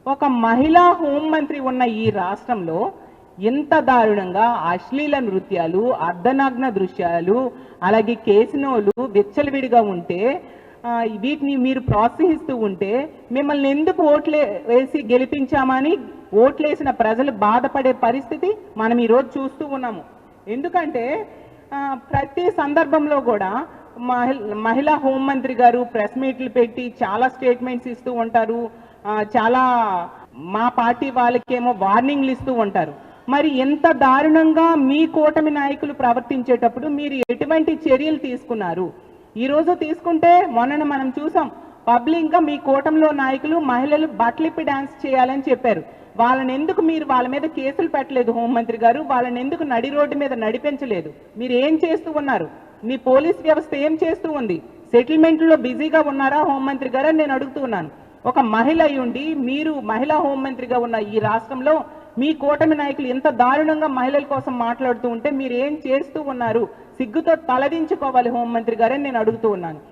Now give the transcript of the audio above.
ఒక మహిళా హోంమంత్రి ఉన్న ఈ రాష్ట్రంలో ఎంత దారుణంగా అశ్లీల నృత్యాలు, అర్ధనగ్న దృశ్యాలు, అలాగే కేసినోలు విచ్చలవిడిగా ఉంటే వీటిని మీరు ప్రోత్సహిస్తూ ఉంటే మిమ్మల్ని ఎందుకు వేసి గెలిపించామని ఓట్లేసిన ప్రజలు బాధపడే పరిస్థితి మనం ఈరోజు చూస్తూ ఉన్నాము. ఎందుకంటే ప్రతి సందర్భంలో కూడా మహిళా హోంమంత్రి గారు ప్రెస్ మీట్లు పెట్టి చాలా స్టేట్మెంట్స్ ఇస్తూ ఉంటారు. చాలా మా పార్టీ వాళ్ళకేమో వార్నింగ్లు ఇస్తూ ఉంటారు. మరి ఎంత దారుణంగా మీ కూటమి నాయకులు ప్రవర్తించేటప్పుడు మీరు ఎటువంటి చర్యలు తీసుకున్నారు? ఈరోజు తీసుకుంటే మొన్న మనం చూసాం, పబ్లిక్గా మీ కూటమిలో నాయకులు మహిళలు బట్టలిప్పి డాన్స్ చేయాలని చెప్పారు. వాళ్ళని ఎందుకు మీరు వాళ్ళ మీద కేసులు పెట్టలేదు హోంమంత్రి గారు? వాళ్ళని ఎందుకు నడి రోడ్డు మీద నడిపించలేదు? మీరు ఏం చేస్తూ ఉన్నారు? మీ పోలీస్ వ్యవస్థ ఏం చేస్తూ ఉంది? సెటిల్మెంట్లో బిజీగా ఉన్నారా హోంమంత్రి గారు అని నేను అడుగుతున్నాను. ఒక మహిళ అయ్యుండి మీరు మహిళా హోంమంత్రిగా ఉన్న ఈ రాష్ట్రంలో మీ కూటమి నాయకులు ఎంత దారుణంగా మహిళల కోసం మాట్లాడుతూ ఉంటే మీరు ఏం చేస్తూ ఉన్నారు? సిగ్గుతో తలదించుకోవాలి హోంమంత్రి గారని నేను అడుగుతూ ఉన్నాను.